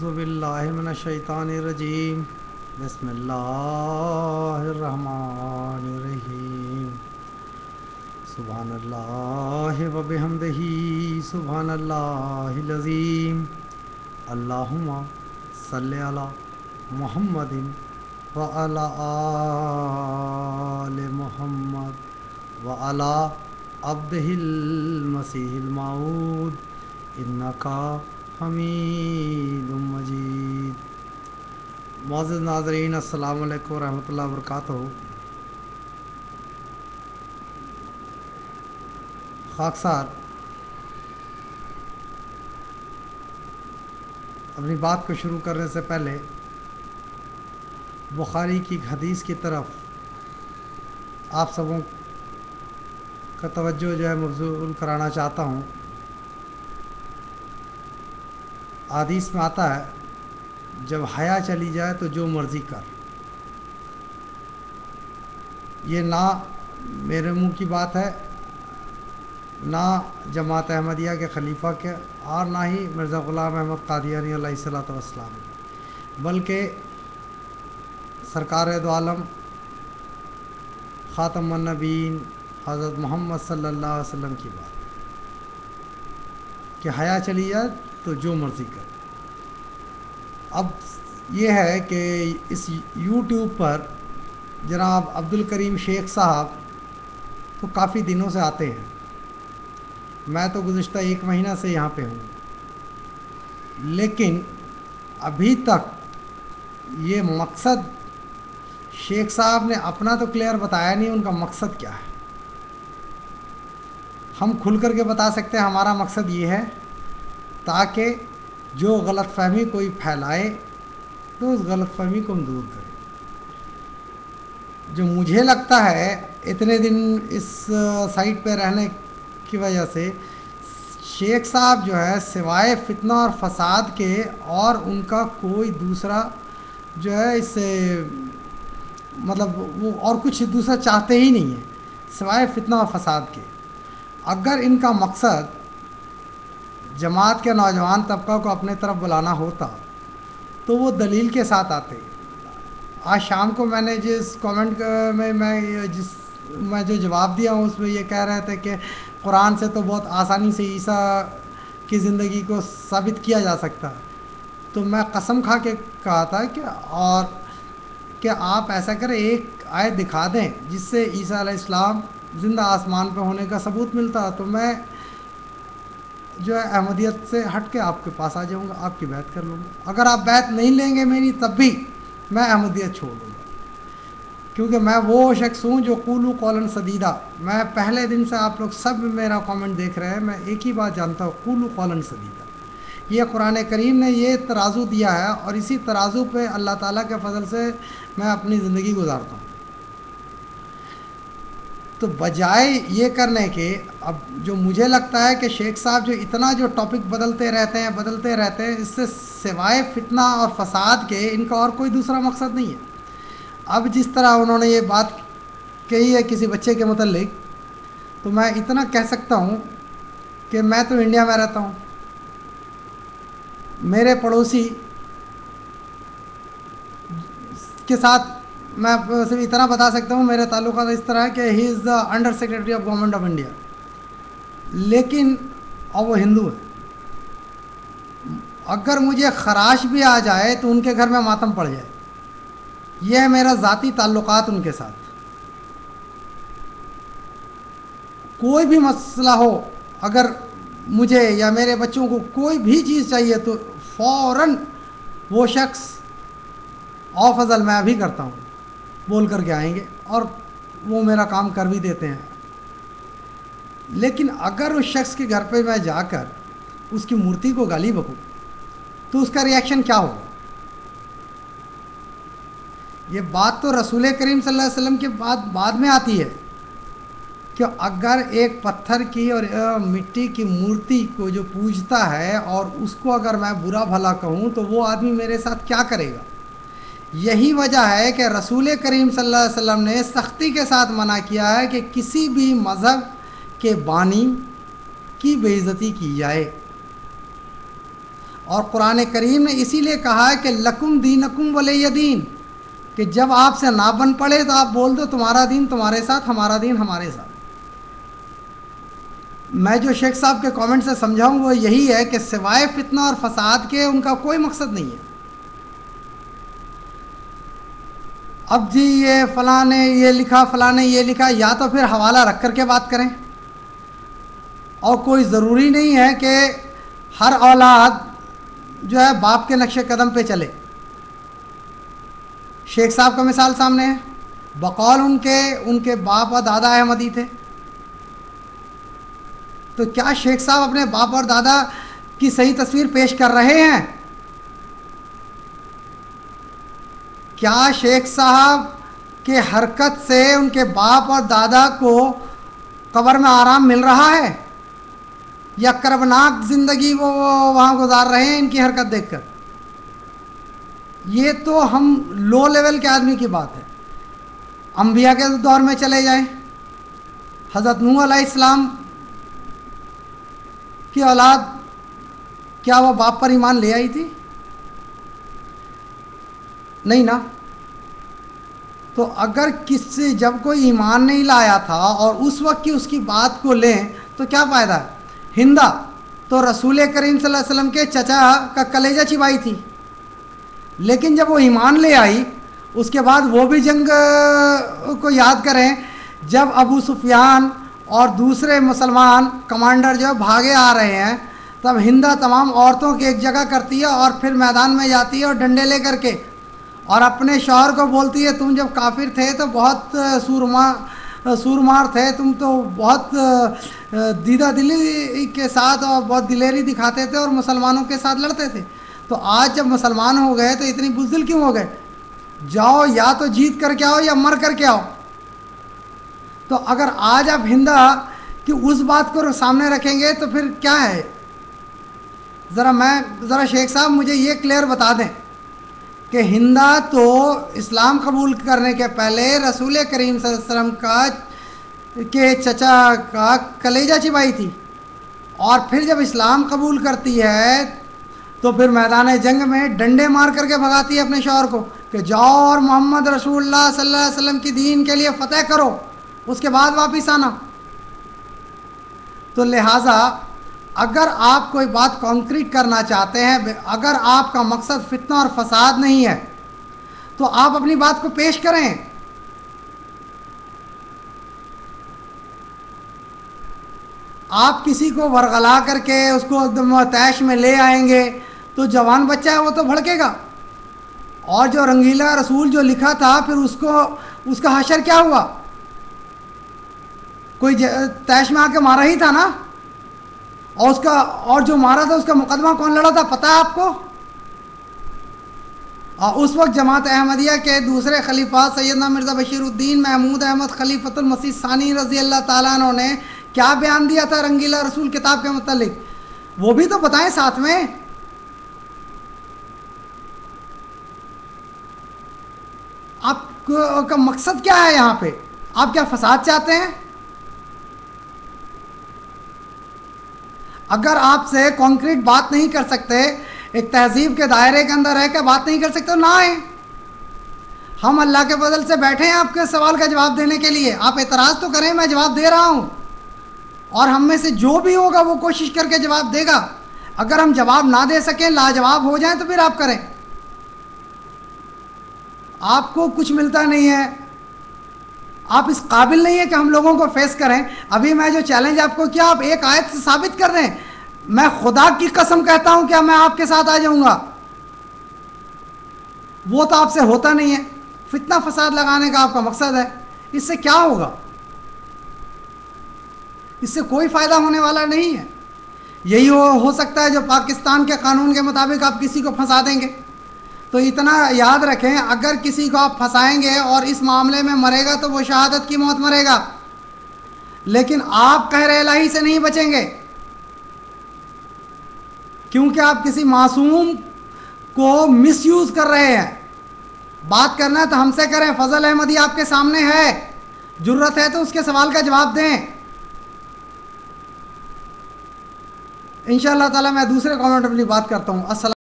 أعوذ بالله من الشيطان الرجيم بسم الله الرحمن الرحيم سبحان الله وبحمده سبحان الله العظيم اللهم صل على محمد وعلى آل محمد وعلى عبده المسيح الموعود إنك حمید مجید۔ معزز ناظرین، السلام علیکم ورحمۃ اللہ وبرکاتہ۔ خاکسار اپنی بات کو شروع کرنے سے پہلے بخاری کی ایک حدیث کی طرف آپ سبوں کا توجہ مبذول کرانا چاہتا ہوں۔ حدیث میں آتا ہے جب حیا چلی جائے تو جو مرضی کر۔ یہ نہ میرے منہ کی بات ہے، نہ جماعت احمدیہ کے خلیفہ کے، اور نہ ہی مرزا غلام احمد قادیانی علیہ الصلوۃ والسلام، بلکہ سرکار دو عالم خاتم النبیین حضرت محمد صلی اللہ علیہ وسلم کی بات کہ حیا چلی جائے تو جو مرضی کر۔ اب یہ ہے کہ اس یوٹیوب پر جناب عبدالکریم شیخ صاحب تو کافی دنوں سے آتے ہیں، میں تو گزشتہ 1 مہینہ سے یہاں پہ ہوں، لیکن ابھی تک یہ مقصد شیخ صاحب نے اپنا تو کلیئر بتایا نہیں، ان کا مقصد کیا ہے۔ ہم کھل کر کے بتا سکتے ہیں ہمارا مقصد یہ ہے تاکہ جو غلط فہمی کوئی پھیلائے تو اس غلط فہمی کو ہم دور کریں۔ جو مجھے لگتا ہے اتنے دن اس سائٹ پہ رہنے کی وجہ سے شیخ صاحب جو ہے سوائے فتنہ اور فساد کے اور ان کا کوئی دوسرا جو ہے اس سے مطلب وہ اور کچھ دوسرا چاہتے ہی نہیں ہیں سوائے فتنہ اور فساد کے۔ اگر ان کا مقصد جماعت کے نوجوان طبقہ کو اپنے طرف بلانا ہوتا تو وہ دلیل کے ساتھ آتے۔ آج شام کو میں نے جس کامنٹ میں جو جواب دیا ہوں اس میں یہ کہہ رہے تھے کہ قرآن سے تو بہت آسانی سے عیسیٰ کی زندگی کو ثابت کیا جا سکتا ہے، تو میں قسم کھا کے کہا تھا کہ آپ ایسا کریں ایک آیت دکھا دیں جس سے عیسیٰ علیہ السلام زندہ آسمان پہ ہونے کا ثبوت ملتا، تو میں جو ہے احمدیت سے ہٹ کے آپ کے پاس آ جاؤں گا، آپ کی بیعت کر لوں گا۔ اگر آپ بیعت نہیں لیں گے میری تب بھی میں احمدیت چھوڑ دوں گا، کیونکہ میں وہ شخص ہوں جو قولوا قولا سدیدا۔ میں پہلے دن سے آپ لوگ سب میرا کامنٹ دیکھ رہے ہیں، میں ایک ہی بات جانتا ہوں، قولوا قولا سدیدا۔ یہ قرآن کریم نے یہ ترازو دیا ہے اور اسی ترازو پہ اللہ تعالیٰ کے فضل سے میں اپنی زندگی گزارتا ہوں۔ تو بجائے یہ کرنے کے اب جو مجھے لگتا ہے کہ شیخ صاحب جو اتنا جو ٹاپک بدلتے رہتے ہیں اس سے سوائے فتنہ اور فساد کے ان کا اور کوئی دوسرا مقصد نہیں ہے۔ اب جس طرح انہوں نے یہ بات کہی ہے کسی بچے کے متعلق، تو میں اتنا کہہ سکتا ہوں کہ میں تو انڈیا میں رہتا ہوں، میرے پڑوسی کے ساتھ میں صرف اتنا بتا سکتا ہوں میرے تعلقات اس طرح ہے کہ he is the under secretary of government of India, لیکن اور وہ ہندو ہے۔ اگر مجھے خراش بھی آ جائے تو ان کے گھر میں ماتم پڑ جائے، یہ ہے میرا ذاتی تعلقات ان کے ساتھ۔ کوئی بھی مسئلہ ہو، اگر مجھے یا میرے بچوں کو کوئی بھی چیز چاہیے تو فوراً وہ شخص او فضل میں ابھی کرتا ہوں بول کر کے آئیں گے اور وہ میرا کام کر بھی دیتے ہیں۔ لیکن اگر اس شخص کے گھر پہ میں جا کر اس کی مورتی کو گالی بکوں تو اس کا ریئیکشن کیا ہوگا؟ یہ بات تو رسول کریم صلی اللہ علیہ وسلم کے بعد میں آتی ہے کہ اگر ایک پتھر کی اور مٹی کی مورتی کو جو پوجتا ہے اور اس کو اگر میں برا بھلا کہوں تو وہ آدمی میرے ساتھ کیا کرے گا؟ یہی وجہ ہے کہ رسول کریم صلی اللہ علیہ وسلم نے سختی کے ساتھ منع کیا ہے کہ کسی بھی مذہب کے بانی کی بے عزتی کی جائے، اور قرآن کریم نے اسی لیے کہا ہے کہ لکم دینکم ولی دین، کہ جب آپ سے نہ بن پڑے تو آپ بول دو تمہارا دین تمہارے ساتھ، ہمارا دین ہمارے ساتھ۔ میں جو شیخ صاحب کے کامنٹ سے سمجھاؤں وہ یہی ہے کہ سوائے فتنہ اور فساد کے ان کا کوئی مقصد نہیں ہے۔ اب جی یہ فلاں نے یہ لکھا، فلاں نے یہ لکھا، یا تو پھر حوالہ رکھ کر کے بات کریں، اور کوئی ضروری نہیں ہے کہ ہر اولاد جو ہے باپ کے نقش قدم پہ چلے۔ شیخ صاحب کا مثال سامنے ہے، بقول ان کے باپ اور دادا احمدی تھے، تو کیا شیخ صاحب اپنے باپ اور دادا کی صحیح تصویر پیش کر رہے ہیں؟ کیا شیخ صاحب کے حرکت سے ان کے باپ اور دادا کو قبر میں آرام مل رہا ہے، یا کربناک زندگی وہ وہاں گزار رہے ہیں ان کی حرکت دیکھ کر؟ یہ تو ہم لو لیول کے آدمی کی بات ہے۔ انبیاء کے دور میں چلے جائیں، حضرت نوح علیہ السلام کی اولاد کیا وہ باپ پر ایمان لے آئی تھی؟ نہیں نا۔ تو اگر کسی جب کوئی ایمان نہیں لایا تھا اور اس وقت کی اس کی بات کو لیں تو کیا فائدہ ہے؟ ہندا تو رسول کریم صلی اللہ علیہ وسلم کے چچا کا کلیجہ چبائی تھی، لیکن جب وہ ایمان لے آئی اس کے بعد وہ بھی جنگ کو یاد کریں، جب ابو سفیان اور دوسرے مسلمان کمانڈر جو بھاگے آ رہے ہیں، تب ہندا تمام عورتوں کی ایک جگہ کرتی ہے اور پھر میدان میں جاتی ہے اور ڈنڈے لے کر کے، اور اپنے شوہر کو بولتی ہے تم جب کافر تھے تو بہت سورمار تھے، تم تو بہت دیدہ دلی کے ساتھ اور بہت دلیری دکھاتے تھے اور مسلمانوں کے ساتھ لڑتے تھے، تو آج جب مسلمان ہو گئے تو اتنی بزدل کیوں ہو گئے؟ جاؤ یا تو جیت کر کے آؤ یا مر کر کے آؤ۔ تو اگر آج آپ ہندا کی اس بات کو سامنے رکھیں گے تو پھر کیا ہے؟ ذرا شیخ صاحب مجھے یہ کلیئر بتا دیں کہ ہندا تو اسلام قبول کرنے کے پہلے رسول کریم صلی اللہ علیہ وسلم کے چچا کا کلیجہ چبائی تھی، اور پھر جب اسلام قبول کرتی ہے تو پھر میدان جنگ میں ڈنڈے مار کر کے بھگاتی ہے اپنے شوہر کو کہ جاؤ اور محمد رسول اللہ صلی اللہ علیہ وسلم کی دین کے لیے فتح کرو، اس کے بعد واپس آنا۔ تو لہٰذا اگر آپ کوئی بات کانکریٹ کرنا چاہتے ہیں، اگر آپ کا مقصد فتنہ اور فساد نہیں ہے تو آپ اپنی بات کو پیش کریں۔ آپ کسی کو ورغلا کر کے اس کو تیش میں لے آئیں گے تو جوان بچہ ہے وہ تو بھڑکے گا، اور جو رنگیلا رسول جو لکھا تھا پھر اس کا حشر کیا ہوا؟ کوئی تیش میں آ کے مارا ہی تھا نا، اور جو مارا تھا اس کا مقدمہ کون لڑا تھا پتہ ہے آپ کو؟ اس وقت جماعت احمدیہ کے دوسرے خلیفہ سیدنا مرزا بشیر الدین محمود احمد خلیفۃ المسیح ثانی رضی اللہ تعالیٰ عنہ نے کیا بیان دیا تھا رنگیلا رسول کتاب کے متعلق، وہ بھی تو بتائیں ساتھ میں۔ آپ کا مقصد کیا ہے یہاں پہ؟ آپ کیا فساد چاہتے ہیں؟ اگر آپ سے کانکریٹ بات نہیں کر سکتے، ایک تہذیب کے دائرے کے اندر رہ کے بات نہیں کر سکتے، نہ آئیں۔ ہم اللہ کے فضل سے بیٹھے ہیں آپ کے سوال کا جواب دینے کے لیے، آپ اعتراض تو کریں، میں جواب دے رہا ہوں، اور ہم میں سے جو بھی ہوگا وہ کوشش کر کے جواب دے گا۔ اگر ہم جواب نہ دے سکیں، لاجواب ہو جائیں، تو پھر آپ کریں۔ آپ کو کچھ ملتا نہیں ہے، آپ اس قابل نہیں ہیں کہ ہم لوگوں کو فیس کریں۔ ابھی میں جو چیلنج آپ کو کیا، آپ ایک آیت سے ثابت کر دیں، میں خدا کی قسم کہتا ہوں کہ میں آپ کے ساتھ آ جاؤں گا۔ وہ تو آپ سے ہوتا نہیں ہے، فتنہ فساد لگانے کا آپ کا مقصد ہے، اس سے کیا ہوگا؟ اس سے کوئی فائدہ ہونے والا نہیں ہے۔ یہی ہو سکتا ہے جو پاکستان کے قانون کے مطابق آپ کسی کو پھنسا دیں گے۔ تو اتنا یاد رکھیں، اگر کسی کو آپ پھنسائیں گے اور اس معاملے میں مرے گا تو وہ شہادت کی موت مرے گا، لیکن آپ قہر الہی سے نہیں بچیں گے، کیونکہ آپ کسی معصوم کو مس یوز کر رہے ہیں۔ بات کرنا ہے تو ہم سے کریں، فضل احمدی آپ کے سامنے ہے، جرت ہے تو اس کے سوال کا جواب دیں۔ انشاءاللہ تعالیٰ میں دوسرے کامنٹ میں اپنی بات کرتا ہوں. السلام